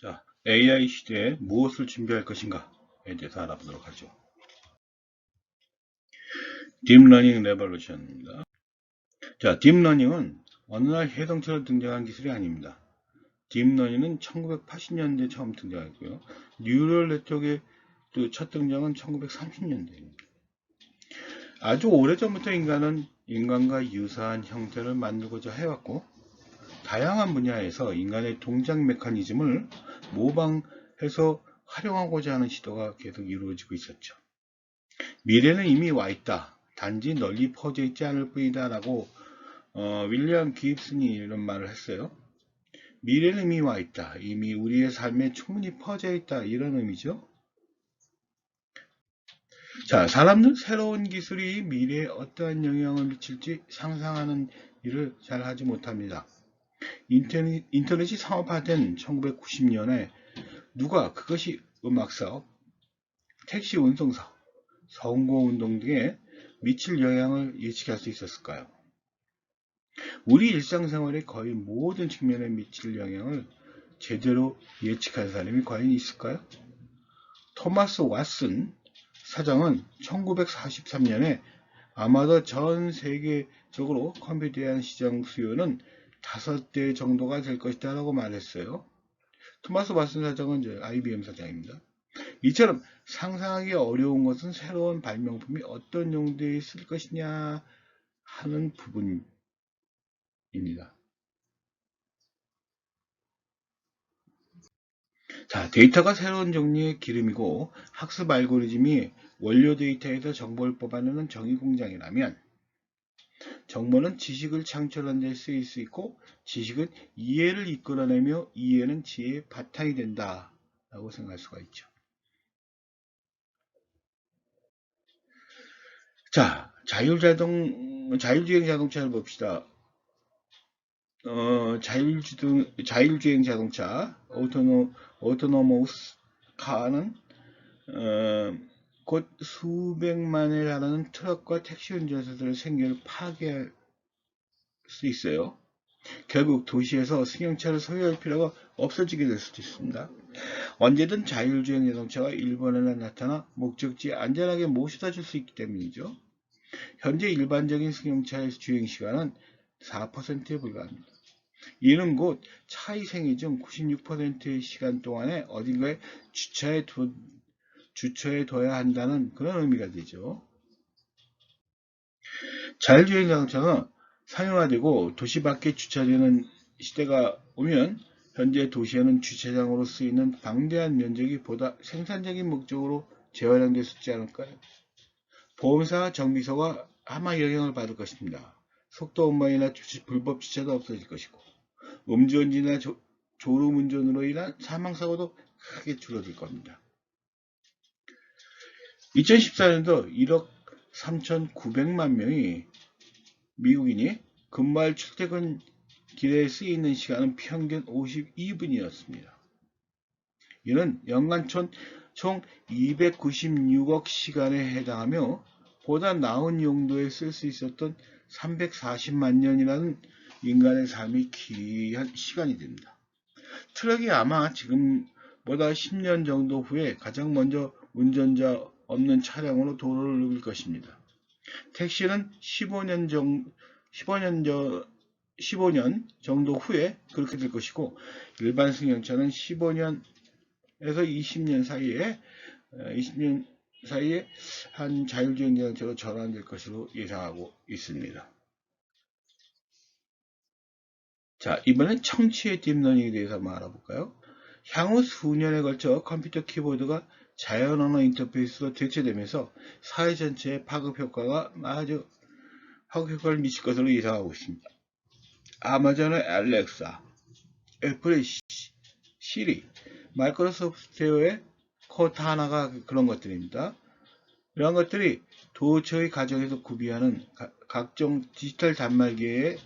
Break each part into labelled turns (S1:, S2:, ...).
S1: 자, AI 시대에 무엇을 준비할 것인가에 대해서 알아보도록 하죠. 딥러닝 레볼루션입니다. 자, 딥러닝은 어느 날 해성처럼 등장한 기술이 아닙니다. 딥러닝은 1980년대 처음 등장했고요. 뉴럴 네트워크의 첫 등장은 1930년대입니다. 아주 오래전부터 인간은 인간과 유사한 형태를 만들고자 해왔고, 다양한 분야에서 인간의 동작 메커니즘을 모방해서 활용하고자 하는 시도가 계속 이루어지고 있었죠. 미래는 이미 와 있다. 단지 널리 퍼져 있지 않을 뿐이다. 라고 윌리엄 깁슨이 이런 말을 했어요. 미래는 이미 와 있다. 이미 우리의 삶에 충분히 퍼져 있다. 이런 의미죠. 자, 사람들은 새로운 기술이 미래에 어떠한 영향을 미칠지 상상하는 일을 잘 하지 못합니다. 인터넷이 상업화된 1990년에 누가 그것이 음악사업, 택시 운송사업, 선거운동 등에 미칠 영향을 예측할 수 있었을까요? 우리 일상생활의 거의 모든 측면에 미칠 영향을 제대로 예측한 사람이 과연 있을까요? 토마스 왓슨 사장은 1943년에 아마도 전 세계적으로 컴퓨터에 대한 시장 수요는 5대 정도가 될 것이다 라고 말했어요. 토마스 왓슨 사장은 IBM 사장입니다. 이처럼 상상하기 어려운 것은 새로운 발명품이 어떤 용도에 쓸 것이냐 하는 부분입니다. 자, 데이터가 새로운 종류의 기름이고 학습 알고리즘이 원료 데이터에서 정보를 뽑아내는 정의 공장이라면 정보는 지식을 창출하는 데 쓰일 수 있고 지식은 이해를 이끌어내며 이해는 지혜의 바탕이 된다 라고 생각할 수가 있죠. 자, 자율주행 자동차를 봅시다. 자율주행 자동차, 오토노머스 카는 곧 수백만에 달하는 트럭과 택시 운전사들의 생계를 파괴할 수 있어요. 결국 도시에서 승용차를 소유할 필요가 없어지게 될 수도 있습니다. 언제든 자율주행 자동차가 일본에 나타나 목적지에 안전하게 모셔다 줄 수 있기 때문이죠. 현재 일반적인 승용차의 주행시간은 4%에 불과합니다. 이는 곧 차의 생애 중 96%의 시간 동안에 어딘가에 주차해 둬야 한다는 그런 의미가 되죠. 자율주행 자동차가 상용화되고 도시 밖에 주차되는 시대가 오면 현재 도시에는 주차장으로 쓰이는 방대한 면적이 보다 생산적인 목적으로 재활용될 수 있지 않을까요? 보험사와 정비소가 아마 영향을 받을 것입니다. 속도 운반이나 불법 주차도 없어질 것이고 음주운전이나 졸음운전으로 인한 사망사고도 크게 줄어들 겁니다. 2014년도 1억 3,900만 명이 미국인이 근무할 출퇴근 길에 쓰이는 시간은 평균 52분이었습니다. 이는 연간 총 296억 시간에 해당하며 보다 나은 용도에 쓸 수 있었던 340만 년이라는 인간의 삶이 귀한 시간이 됩니다. 트럭이 아마 지금보다 10년 정도 후에 가장 먼저 운전자 없는 차량으로 도로를 누빌 것입니다. 택시는 15년 정도 후에 그렇게 될 것이고 일반 승용차는 15년에서 20년 사이에 한 자율주행 자동차로 전환될 것으로 예상하고 있습니다. 자, 이번엔 청취의 딥러닝에 대해서 한번 알아볼까요? 향후 수년에 걸쳐 컴퓨터 키보드가 자연 언어 인터페이스로 대체되면서 사회 전체에 파급 효과를 미칠 것으로 예상하고 있습니다. 아마존의 알렉사, 애플의 시리, 마이크로소프트웨어의 코타나가 그런 것들입니다. 이런 것들이 도처의 가정에서 구비하는 각종 디지털 단말기에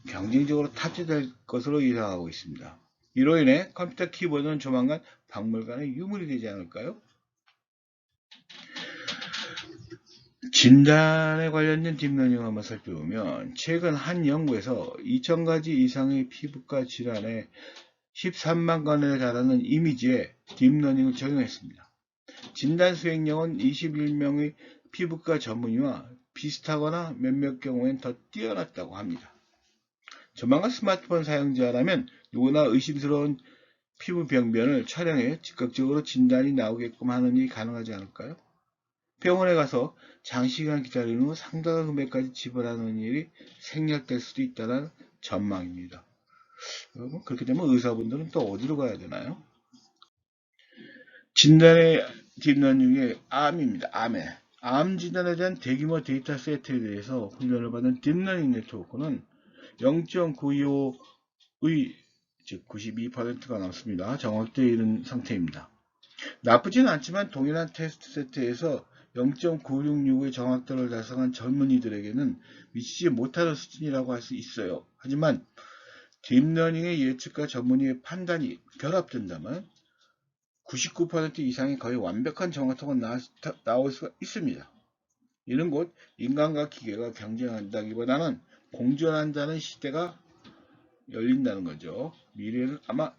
S1: 경쟁적으로 탑재될 것으로 예상하고 있습니다. 이로 인해 컴퓨터 키보드는 조만간 박물관의 유물이 되지 않을까요? 진단에 관련된 딥러닝을 한번 살펴보면 최근 한 연구에서 2,000가지 이상의 피부과 질환의 13만 건에 달하는 이미지에 딥러닝을 적용했습니다. 진단 수행력은 21명의 피부과 전문의와 비슷하거나 몇몇 경우엔 더 뛰어났다고 합니다. 조만간 스마트폰 사용자라면 누구나 의심스러운 피부 병변을 촬영해 즉각적으로 진단이 나오게끔 하는 일이 가능하지 않을까요? 병원에 가서 장시간 기다린 후 상당한 금액까지 지불하는 일이 생략될 수도 있다는 전망입니다. 여러분, 그렇게 되면 의사분들은 또 어디로 가야 되나요? 진단의 딥러닝 중에 암입니다. 암 진단에 대한 대규모 데이터 세트에 대해서 훈련을 받은 딥러닝 네트워크는 0.925의 즉 92%가 넘습니다. 정확도에 이른 상태입니다. 나쁘진 않지만 동일한 테스트 세트에서 0.966의 정확도를 달성한 젊은이들에게는 미치지 못하는 수준이라고 할 수 있어요. 하지만 딥러닝의 예측과 전문의의 판단이 결합된다면 99% 이상의 거의 완벽한 정확도가 나올 수가 있습니다. 이는 곧 인간과 기계가 경쟁한다기보다는 공존한다는 시대가 열린다는 거죠. 미래는 아마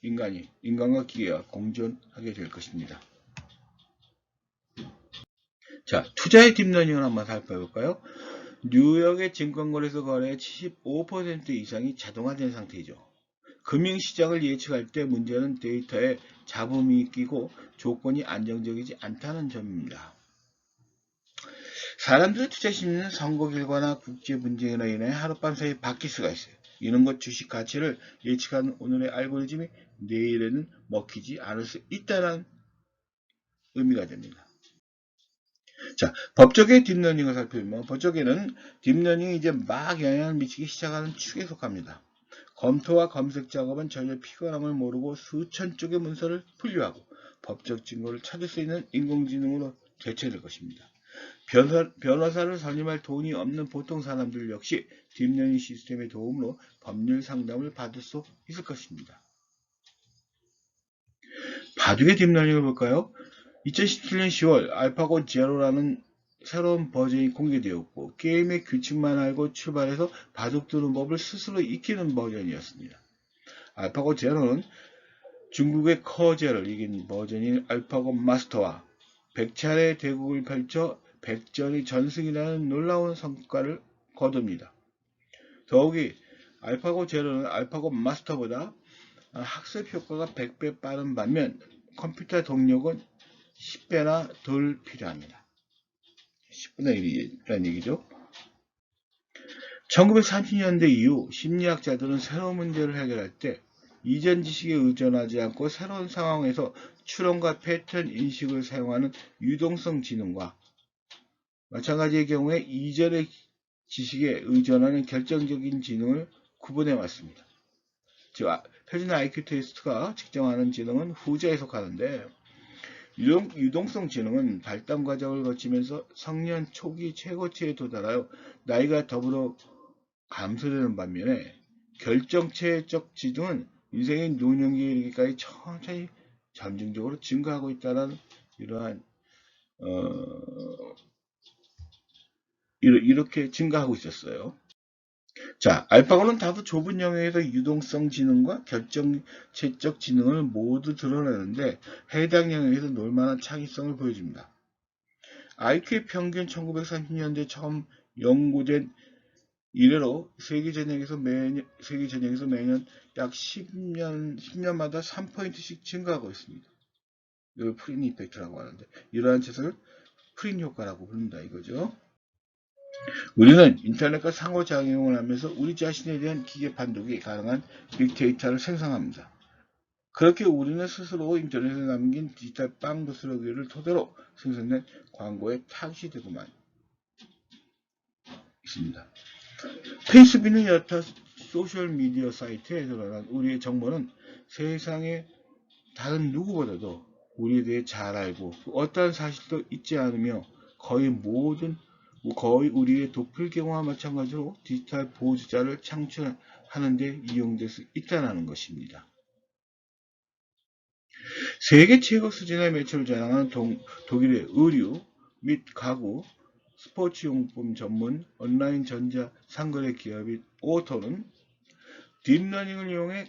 S1: 인간과 기계가 공존하게 될 것입니다. 자, 투자의 딥러닝을 한번 살펴볼까요? 뉴욕의 증권거래소 거래의 75% 이상이 자동화된 상태이죠. 금융시장을 예측할 때 문제는 데이터에 잡음이 끼고 조건이 안정적이지 않다는 점입니다. 사람들의 투자 심리는 선거 결과나 국제 분쟁으로 인해 하룻밤 사이에 바뀔 수가 있어요. 이런 것 주식 가치를 예측하는 오늘의 알고리즘이 내일에는 먹히지 않을 수 있다는 의미가 됩니다. 자, 법적의 딥러닝을 살펴보면 법적에는 딥러닝이 이제 막 영향을 미치기 시작하는 축에 속합니다. 검토와 검색 작업은 전혀 피곤함을 모르고 수천 쪽의 문서를 분류하고 법적 증거를 찾을 수 있는 인공지능으로 대체될 것입니다. 변호사를 선임할 돈이 없는 보통 사람들 역시 딥러닝 시스템의 도움으로 법률 상담을 받을 수 있을 것입니다. 바둑의 딥러닝을 볼까요? 2017년 10월 알파고 제로라는 새로운 버전이 공개되었고 게임의 규칙만 알고 출발해서 바둑 두는 법을 스스로 익히는 버전이었습니다. 알파고 제로는 중국의 커제를 이긴 버전인 알파고 마스터와 100차례 대국을 펼쳐 100전의 전승이라는 놀라운 성과를 거둡니다. 더욱이 알파고 제로는 알파고 마스터보다 학습 효과가 100배 빠른 반면 컴퓨터 동력은 10배나 덜 필요합니다. 10분의 1이라는 얘기죠. 1930년대 이후 심리학자들은 새로운 문제를 해결할 때 이전 지식에 의존하지 않고 새로운 상황에서 추론과 패턴 인식을 사용하는 유동성 지능과 마찬가지의 경우에 이전의 지식에 의존하는 결정적인 지능을 구분해 왔습니다. 즉, 표준 IQ 테스트가 측정하는 지능은 후자에 속하는데 유동성 지능은 발달 과정을 거치면서 성년 초기 최고치에 도달하여 나이가 더불어 감소되는 반면에 결정체적 지능은 인생의 노년기에 이르기까지 천천히 점진적으로 증가하고 있다는 이렇게 증가하고 있었어요. 자, 알파고는 다소 좁은 영역에서 유동성 지능과 결정체적 지능을 모두 드러내는데 해당 영역에서 놀만한 창의성을 보여줍니다. IQ의 평균 1930년대 처음 연구된 이래로 세계 전역에서 매년 약 10년마다 3포인트씩 증가하고 있습니다. 이걸 프린 이펙트라고 하는데 이러한 체설을 프린 효과라고 부릅니다. 이거죠. 우리는 인터넷과 상호작용을 하면서 우리 자신에 대한 기계 판독이 가능한 빅데이터를 생성합니다. 그렇게 우리는 스스로 인터넷에 남긴 디지털 빵 부스러기를 토대로 생성된 광고에 탁시되고만 있습니다. 페이스북은 여타 소셜미디어 사이트에 드러난 우리의 정보는 세상의 다른 누구보다도 우리에 대해 잘 알고 어떠한 사실도 잊지 않으며 거의 우리의 도플갱어와 마찬가지로 디지털 보호자를 창출하는 데 이용될 수 있다는 것입니다. 세계 최고 수준의 매출을 자랑하는 독일의 의류 및 가구, 스포츠용품 전문 온라인 전자 상거래 기업인 오토는 딥러닝을 이용해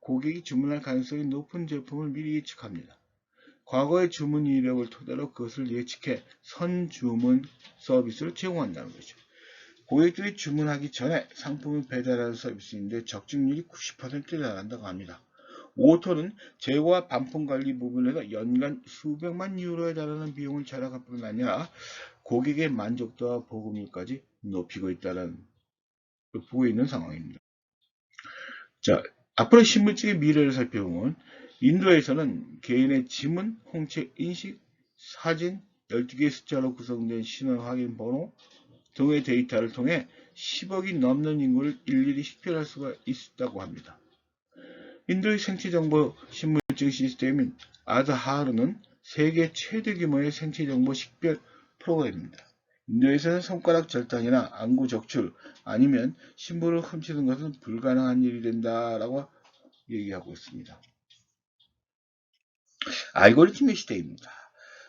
S1: 고객이 주문할 가능성이 높은 제품을 미리 예측합니다. 과거의 주문 이력을 토대로 그것을 예측해 선주문 서비스를 제공한다는 것이죠. 고객들이 주문하기 전에 상품을 배달하는 서비스인데 적중률이 90%에 달한다고 합니다. 오토는 재고와 반품 관리 부분에서 연간 수백만 유로에 달하는 비용을 절약할 뿐 아니라 고객의 만족도와 보급률까지 높이고 있다는 보고 있는 상황입니다. 자, 앞으로 신분증의 미래를 살펴보면 인도에서는 개인의 지문, 홍채 인식, 사진, 12개의 숫자로 구성된 신원 확인 번호 등의 데이터를 통해 10억이 넘는 인구를 일일이 식별할 수가 있다고 합니다. 인도의 생체정보 신분증 시스템인 아드하르는 세계 최대 규모의 생체정보 식별 프로그램입니다. 인도에서는 손가락 절단이나 안구 적출 아니면 신분을 훔치는 것은 불가능한 일이 된다라고 얘기하고 있습니다. 알고리즘의 시대입니다.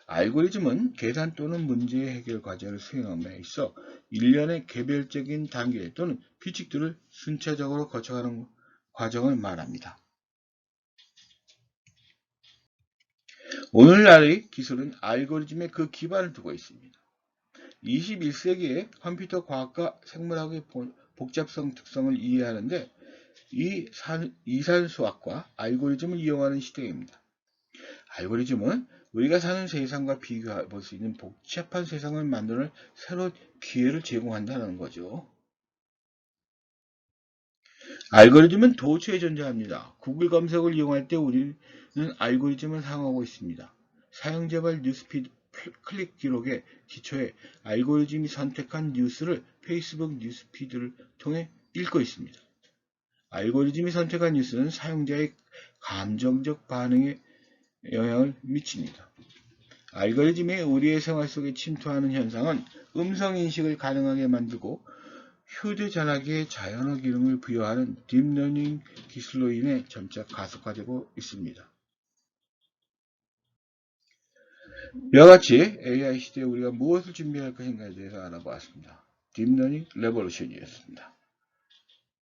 S1: 알고리즘은 계산 또는 문제 해결 과정을 수행함에 있어 일련의 개별적인 단계 또는 규칙들을 순차적으로 거쳐가는 과정을 말합니다. 오늘날의 기술은 알고리즘에 그 기반을 두고 있습니다. 21세기의 컴퓨터 과학과 생물학의 복잡성 특성을 이해하는데 이산수학과 알고리즘을 이용하는 시대입니다. 알고리즘은 우리가 사는 세상과 비교해 볼 수 있는 복잡한 세상을 만드는 새로운 기회를 제공한다는 거죠. 알고리즘은 도처에 존재합니다. 구글 검색을 이용할 때 우리는 알고리즘을 사용하고 있습니다. 사용자별 뉴스피드 클릭 기록에 기초해 알고리즘이 선택한 뉴스를 페이스북 뉴스피드를 통해 읽고 있습니다. 알고리즘이 선택한 뉴스는 사용자의 감정적 반응에 영향을 미칩니다. 알고리즘이 우리의 생활 속에 침투하는 현상은 음성인식을 가능하게 만들고 휴대전화기에 자연어 기능을 부여하는 딥러닝 기술로 인해 점차 가속화되고 있습니다. 이와 같이 AI 시대에 우리가 무엇을 준비할 것인가에 대해서 알아보았습니다. 딥러닝 레볼루션이었습니다.